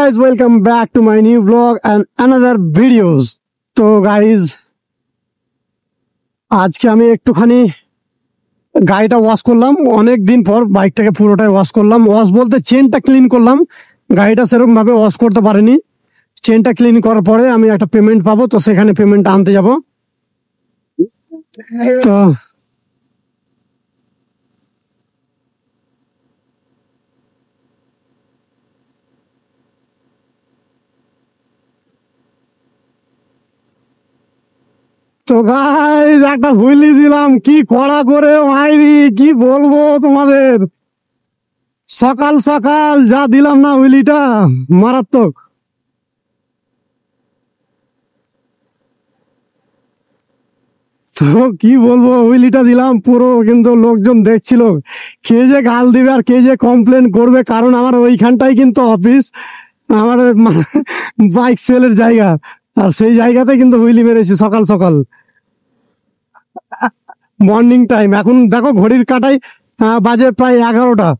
guys, welcome back to my new vlog and another videos. তো guys, আজকে আমি একটুখানি গাড়িটা ওয়াশ করলাম অনেক দিন পর। বাইকটাকে পুরোটাই ওয়াশ করলাম। ওয়াশ বলতে চেনটা ক্লিন করলাম, গাড়িটা সেরকম ভাবে ওয়াশ করতে পারিনি। চেনটা ক্লিন করার পরে আমি একটা পেমেন্ট পাবো, তো সেখানে পেমেন্টটা আনতে যাব। তো তো গাইস একটা হুইলি দিলাম, কি কড়া করে মাইরি, কি বলবো তোমাদের। সকাল সকাল যা দিলাম না হুইলিটা, মারাত্মক। তো কি বলবো, হুইলিটা দিলাম পুরো, কিন্তু লোকজন দেখছিল, কে যে গাল দিবে আর কে যে কমপ্লেন করবে। কারণ আমার ওইখানটাই কিন্তু অফিস, আমার বাইক সেলের জায়গা, আর সেই জায়গাতে কিন্তু হুইলি মেরেছি সকাল সকাল, মর্নিং টাইম। এখন দেখো ঘড়ির কাঁটায় বাজে প্রায় 11টা।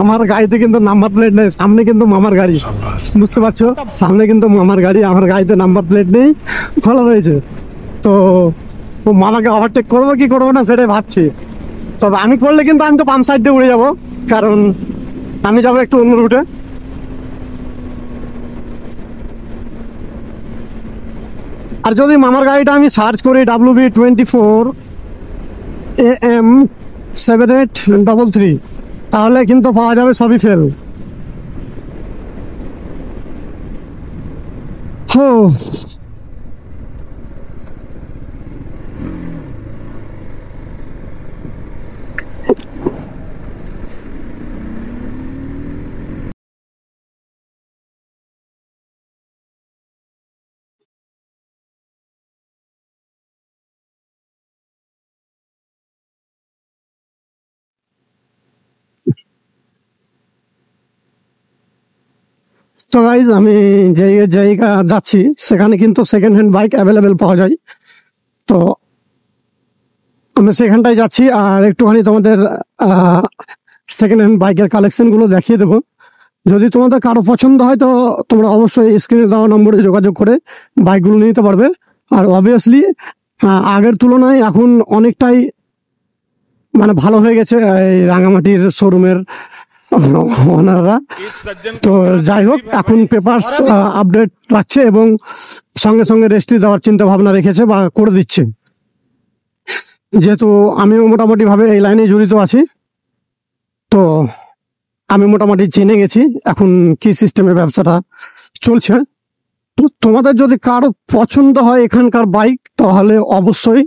আমার গাড়িতে কিন্তু নাম্বার প্লেট নেই, সামনে কিন্তু মামার গাড়ি, বুঝতে পারছো? সামনে কিন্তু মামার গাড়ি, আমার গাড়িতে নাম্বার প্লেট নেই, খোলা রয়েছে। তো মামাকে ওভারটেক করবো কি করবো না সেটাই ভাবছি। তবে আমি করলে কিন্তু আমি তো পাম্প সাইড দিয়ে উড়ে যাবো, কারণ আমি যাবো একটু অন্য রুটে। আর যদি মামার গাড়িটা আমি সার্চ করি WB24 AM 7833, তাহলে কিন্তু পাওয়া যাবে সবই ফেল। তো গাইজ, আমি যে জায়গা যাচ্ছি সেখানে কিন্তু সেকেন্ড হ্যান্ড বাইক অ্যাভেলেবেল পাওয়া যায়। তো আমি সেখানটায় যাচ্ছি, আর একটুখানি তোমাদের সেকেন্ড হ্যান্ড বাইকের কালেকশনগুলো দেখিয়ে দেবো। যদি তোমাদের কারো পছন্দ হয় তো তোমরা অবশ্যই স্ক্রিনে দেওয়া নম্বরে যোগাযোগ করে বাইকগুলো নিতে পারবে। আর অবভিয়াসলি আগের তুলনায় এখন অনেকটাই মানে ভালো হয়ে গেছে এই রাঙামাটির শোরুমের ওনারা। তো যাই হোক, এখন পেপারস আপডেট রাখছে এবং সঙ্গে সঙ্গে রেজিস্ট্রি দেওয়ার চিন্তা ভাবনা রেখেছে বা করে দিচ্ছে। যেহেতু আমিও মোটামুটি ভাবে এই লাইনে জড়িত আছি, তো আমি মোটামুটি জেনে গেছি এখন কি সিস্টেমে ব্যবসাটা চলছে। তো তোমাদের যদি কারো পছন্দ হয় এখানকার বাইক, তাহলে অবশ্যই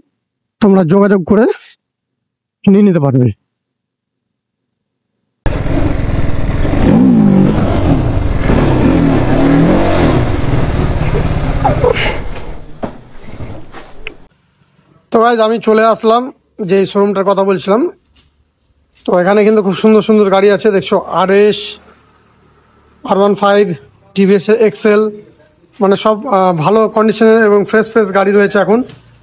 তোমরা যোগাযোগ করে নিয়ে নিতে পারবে। তো গাইজ, আমি চলে আসলাম যে শোরুমটার কথা বলছিলাম। তো এখানে কিন্তু খুব সুন্দর সুন্দর গাড়ি আছে, দেখছো RS, R15, TVS XL, মানে সব ভালো কন্ডিশনের এবং ফ্রেশ ফ্রেশ গাড়ি রয়েছে এখন,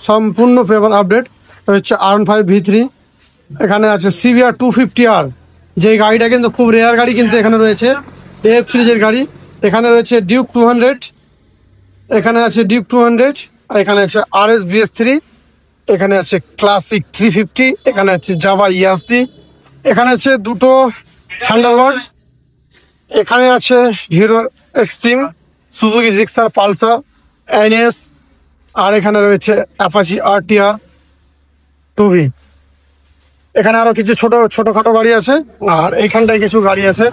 সম্পূর্ণ পেপার আপডেট। হচ্ছে R15 V3, এখানে আছে CBR 250R, যে গাড়িটা কিন্তু খুব রেয়ার গাড়ি, কিন্তু এখানে রয়েছে AF সিরিজের গাড়ি। এখানে রয়েছে ডিউক 200, এখানে আছে ডিউক 200, আর এখানে আছে RS BS3, এখানে আছে ক্লাসিক 350, এখানে আছে জাভা ESD, এখানে আছে দুটো থান্ডারবার্ড, এখানে আছে Hero Xtreme, Suzuki Gixxer, Pulsar, NS, আর এখানে রয়েছে অ্যাপাচি RTR 2V। এখানে আরো কিছু ছোটখাটো গাড়ি আছে, আর এইখানটায় কিছু গাড়ি আছে।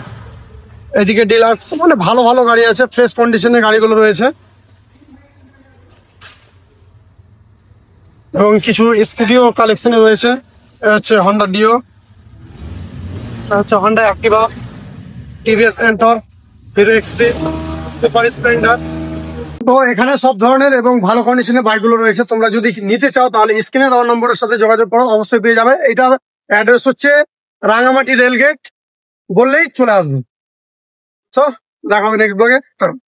এদিকে ডিলাক্স, মানে ভালো ভালো গাড়ি আছে, ফ্রেশ কন্ডিশনের গাড়িগুলো রয়েছে, এবং কিছু স্কুটিও কালেকশনে রয়েছে। হচ্ছে হন্ডা ডিও, হচ্ছে Honda Activa, TVS Ntorq, Hero Xtreme, Super Splendor, তো এখানে সব ধরনের এবং ভালো কন্ডিশনের বাইকগুলো রয়েছে। তোমরা যদি নিতে চাও তাহলে স্ক্রিনে দেওয়া নম্বরের সাথে যোগাযোগ করো, অবশ্যই পেয়ে যাবে। এটার অ্যাড্রেস হচ্ছে রাঙামাটি রেলগেট, বললেই চলে আসবে। তো দেখা হবে নেক্সট ব্লগে।